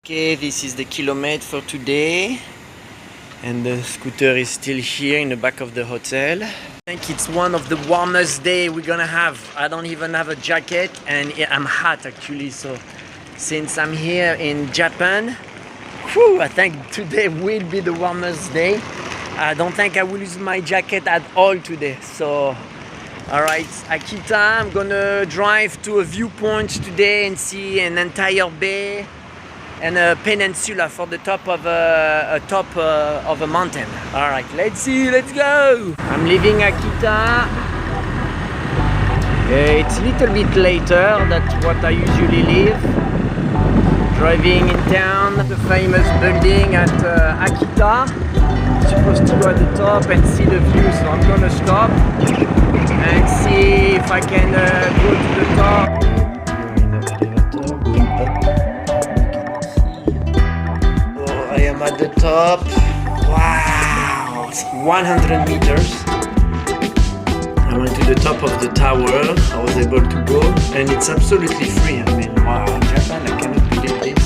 Okay, this is the kilometer for today, and the scooter is still here in the back of the hotel. I think it's one of the warmest days we're gonna have. I don't even have a jacket, and I'm hot actually, so since I'm here in Japan, I think today will be the warmest day. I don't think I will use my jacket at all today. So alright, Akita, I'm gonna drive to a viewpoint today and see an entire bay and a peninsula for the top of a mountain. Alright, let's see, let's go! I'm leaving Akita. It's a little bit later than what I usually leave. Driving in town, the famous building at Akita. Supposed to go at the top and see the view, so I'm gonna stop and see if I can go to the top. I am at the top. Wow, it's 100 meters. I went to the top of the tower. I was able to go, and it's absolutely free. I mean, wow, in Japan, I cannot believe this.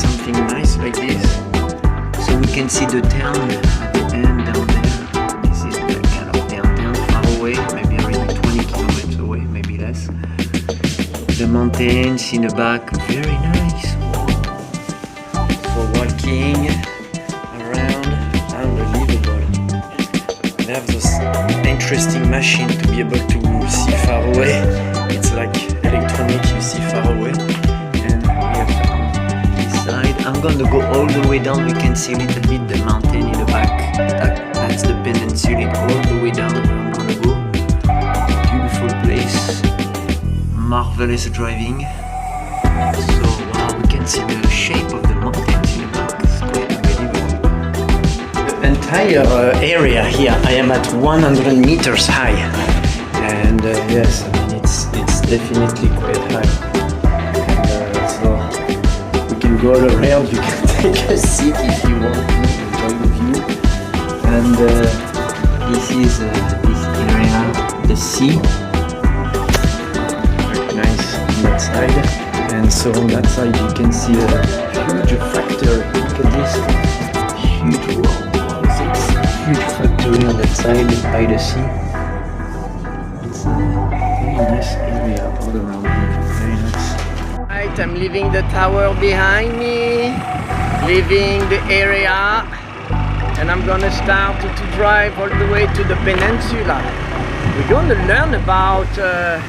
Something nice like this. So we can see the town at the end down there. This is the kind of downtown, far away, maybe already 20 kilometers away, maybe less. The mountains in the back, very nice. So walking around, unbelievable. They have this interesting machine to be able to see far away. It's like electronic, you see far away. And we have on this side. I'm going to go all the way down. We can see a little bit the mountain in the back. That's the peninsula all the way down where I'm going to go. Beautiful place. Marvelous driving. So wow, we can see the shape of the mountains in the back. It's quite unbelievable. The entire area here, I am at 100 meters high, and yes, I mean it's definitely quite high. And, so you can go all around. You can take a seat if you want to enjoy the view. And this is this area, the sea. Very nice on that side. And so on that side you can see a huge factory. Look at this huge wall. Huge factory on that side by the sea. It's a very nice area all around here. Very nice. Right, I'm leaving the tower behind me, leaving the area, and I'm gonna start to drive all the way to the peninsula. We're gonna learn about a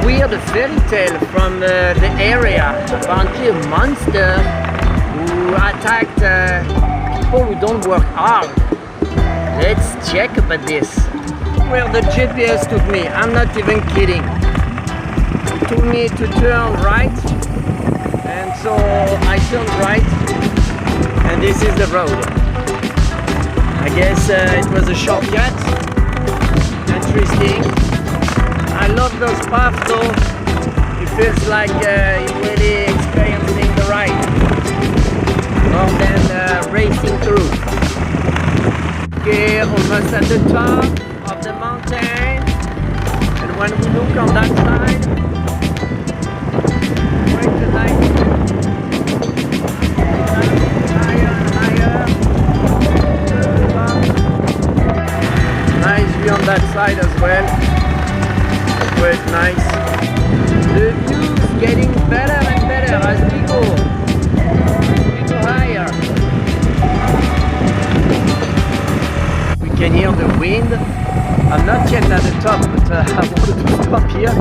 weird fairy tale from the area. Apparently a monster who attacked people who don't work hard. Let's check about this. Where the GPS took me, I'm not even kidding. It told me to turn right, and so I turned right, and this is the road. I guess it was a shortcut. Interesting. I love those paths though. It feels like you're really experiencing the ride more than racing through. Okay, almost at the top of the mountain, and when we look on that side, quite a nice higher and higher. Nice view on that side as well. Quite nice. The view is getting better and better as we go higher. We can hear the wind. I'm not yet at the top, but I wanted to stop here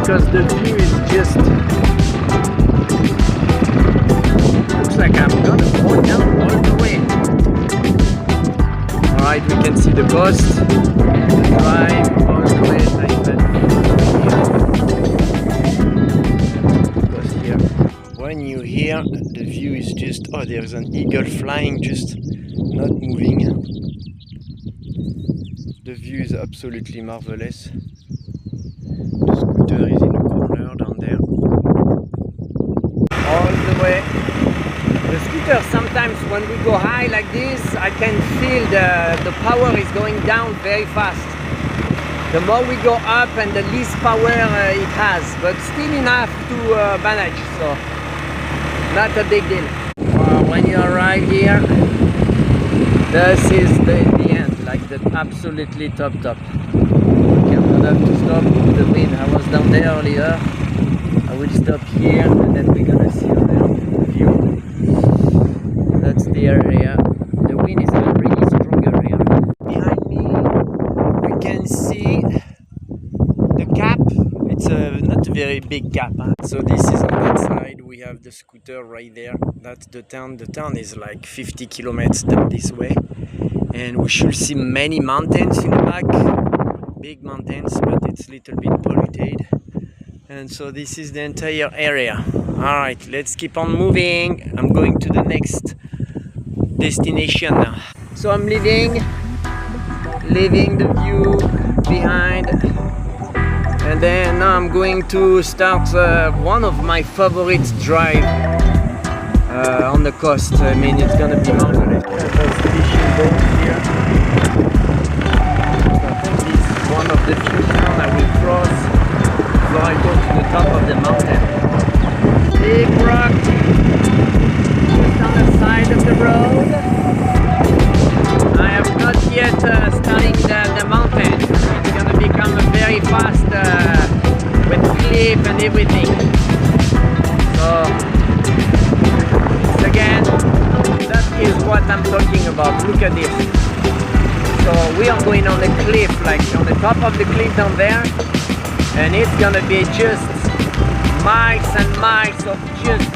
because the view is just... looks like I'm gonna fall down all the way. Alright, we can see the coast. The drive all the way like that. Here. When you hear the view is just, oh, there's an eagle flying, just not moving. The view is absolutely marvelous. The scooter is in the corner down there. All the way. The scooter, sometimes when we go high like this, I can feel the power is going down very fast. The more we go up and the least power it has, but still enough to manage. So not a big deal. When you arrive here, this is the end, like the absolutely top. Okay, I'm gonna have to stop the wind. I was down there earlier. I will stop here and then we're gonna see the view. That's the area. The wind is really stronger here. Behind me, we can see the cap. It's not a very big cap. Huh? So this is on that side. We have the scooter right there. That's the town. The town is like 50 kilometers down this way. And we should see many mountains in the back. Big mountains, but it's a little bit polluted. And so this is the entire area. Alright, let's keep on moving. I'm going to the next destination now. So I'm leaving the view behind. And then now I'm going to start one of my favorite drive on the coast. I mean, it's gonna be marvelous. There's fishing boats here. So I think this is one of the few towns I will cross before I go to the top of the mountain. Big rock just on the side of the road. I have not yet starting the mountain. It's gonna become very fast with cliff and everything. So again, that is what I'm talking about. Look at this. So we are going on the cliff, like on the top of the cliff down there, and it's gonna be just miles and miles of just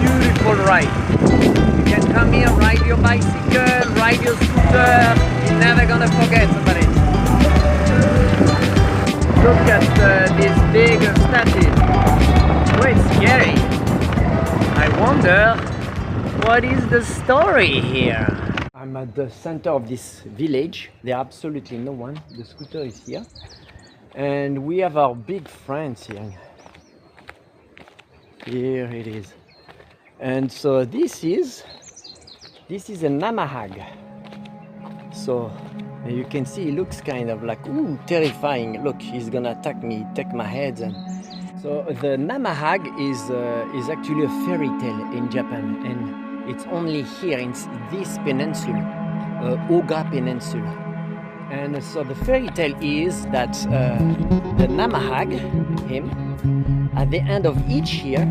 beautiful ride. You can come here, ride your bicycle, ride your scooter. You're never gonna forget about it. Look at this big statue. Oh, it's scary. I wonder what is the story here. I'm at the center of this village. There's absolutely no one. The scooter is here. And we have our big friends here. Here it is. And so this is a Namahage. So you can see it looks kind of like, ooh, terrifying. Look, he's gonna attack me, take my head. And so the Namahage is actually a fairy tale in Japan, and it's only here in this peninsula, Oga Peninsula. And so the fairy tale is that the Namahage, him, at the end of each year,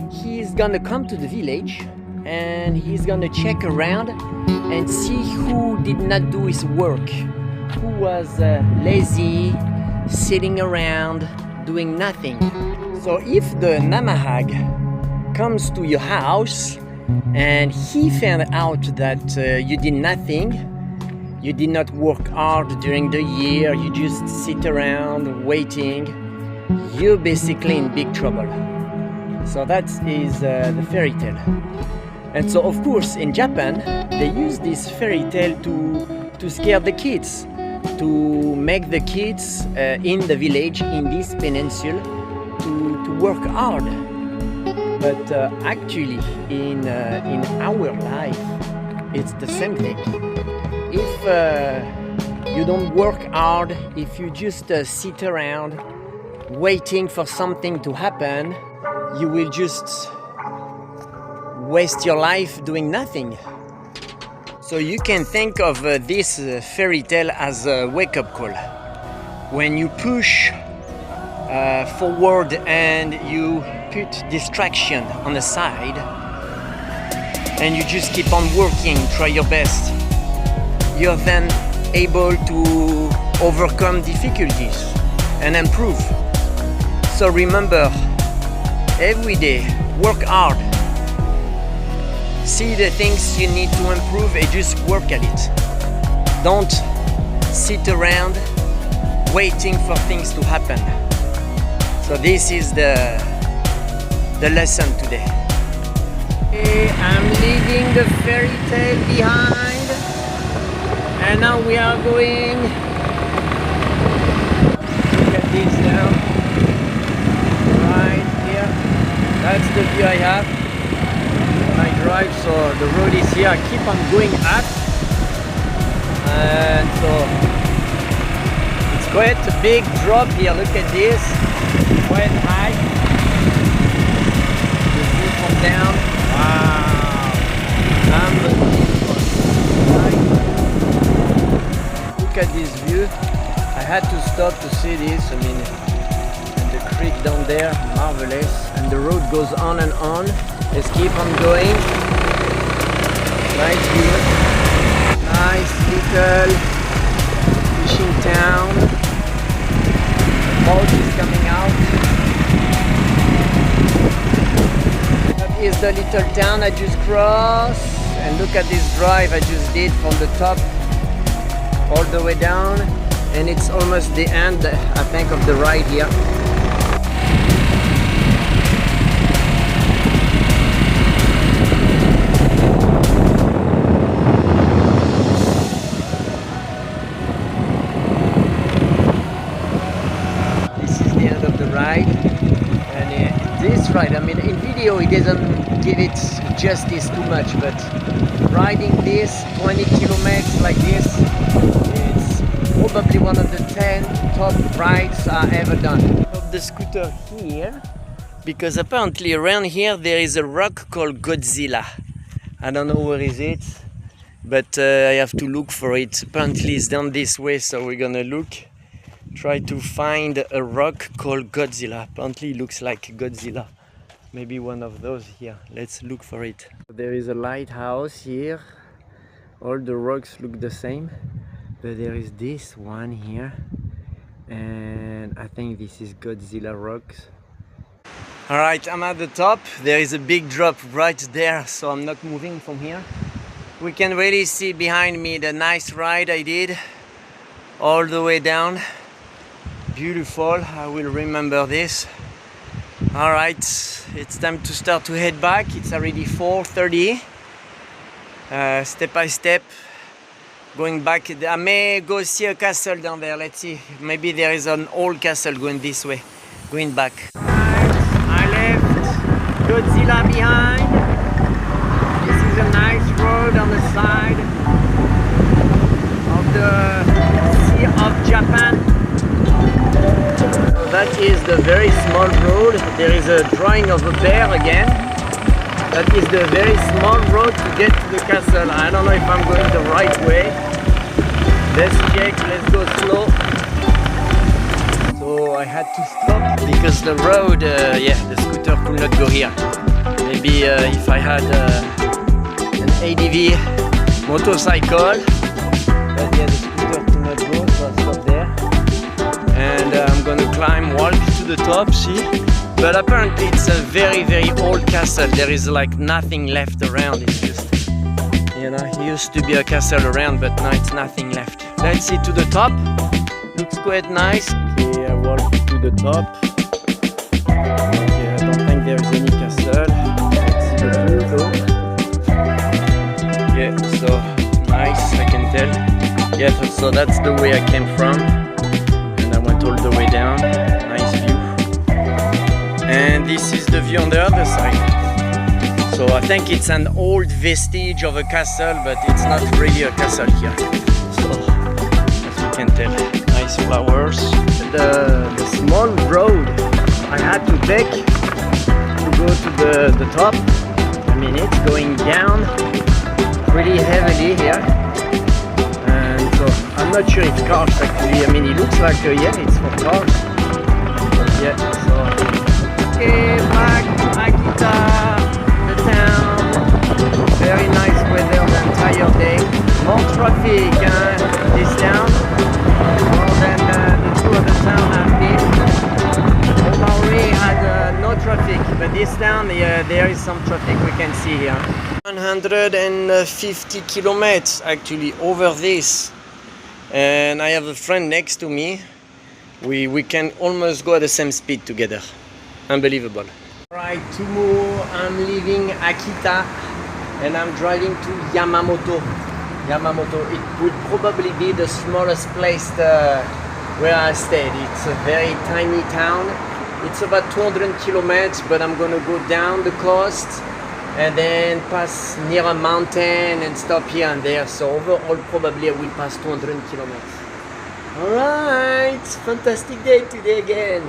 he's gonna come to the village and he's gonna check around and see who did not do his work, who was lazy, sitting around, doing nothing. So if the Namahage comes to your house and he found out that you did nothing, you did not work hard during the year, you just sit around waiting, you're basically in big trouble. So that is the fairy tale. And so of course in Japan they use this fairy tale to scare the kids, to make the kids in the village, in this peninsula, to work hard. But actually in our life it's the same thing. If you don't work hard, if you just sit around waiting for something to happen, you will just waste your life doing nothing. So you can think of this fairy tale as a wake-up call. When you push forward and you put distraction on the side and you just keep on working, try your best, you're then able to overcome difficulties and improve. So remember, every day, work hard. See the things you need to improve and just work at it. Don't sit around waiting for things to happen. So this is the lesson today. Okay, I'm leaving the fairy tale behind, and now we are going. Look at this now. Right here. That's the view I have when I drive. So the road is here. I keep on going up, and so it's quite a big drop here. Look at this. Quite high. The view from down. Look at this view. I had to stop to see this. I mean, and the creek down there, marvelous. And the road goes on and on. Let's keep on going. Nice view. Nice little fishing town. The boat is coming out. That is the little town I just crossed. And look at this drive I just did from the top all the way down, and it's almost the end, I think, of the ride here. This is the end of the ride, and this ride, I mean, in video it doesn't give it justice too much, but riding this 20 kilometers like this, it's probably one of the 10 top rides I ever done. Of the scooter here, because apparently around here there is a rock called Godzilla. I don't know where is it, but I have to look for it. Apparently it's down this way, so we're gonna look, try to find a rock called Godzilla. Apparently it looks like Godzilla. Maybe one of those here. Let's look for it. There is a lighthouse here. All the rocks look the same, but there is this one here, and I think this is Godzilla rocks. All right, I'm at the top. There is a big drop right there, so I'm not moving from here. We can really see behind me the nice ride I did all the way down. Beautiful. I will remember this. All right, it's time to start to head back. It's already 4:30. Step by step, going back. I may go see a castle down there. Let's see. Maybe there is an old castle going this way. Going back. Right, I left Godzilla behind. This is a nice road on the side of the Sea of Japan. That is the very small road. There is a drawing of a bear again. That is the very small road to get to the castle. I don't know if I'm going the right way. Let's check, let's go slow. So I had to stop because the road, the scooter could not go here. Maybe if I had an ADV motorcycle, but yeah, the scooter could not go, so I stopped there. And I'm gonna walk to the top, see? But apparently it's a very, very old castle. There is like nothing left around. It's just, you know, it used to be a castle around, but now it's nothing left. Let's see to the top. Looks quite nice. Okay, I walk to the top. Okay, I don't think there is any castle. Let's see the view though. Yeah, so nice, I can tell. Yeah, so that's the way I came from. All the way down, nice view. And this is the view on the other side. So I think it's an old vestige of a castle, but it's not really a castle here. So as you can tell, nice flowers. The small road, I had to take to go to the top. I mean, it's going down pretty heavily here. So I'm not sure it's cars actually. I mean, it looks like yeah, it's for cars. But yeah, so okay, back to Akita, the town. Very nice weather the entire day. More traffic this town, more than the two other towns I've been. Maori had no traffic, but this town, there is some traffic we can see here. 150 kilometers actually over this. And I have a friend next to me. We can almost go at the same speed together. Unbelievable. Alright, tomorrow I'm leaving Akita and I'm driving to Yamamoto. It would probably be the smallest place where I stayed. It's a very tiny town. It's about 200 kilometers, but I'm gonna go down the coast and then pass near a mountain and stop here and there. So overall probably I will pass 200 kilometers. Alright, fantastic day today again.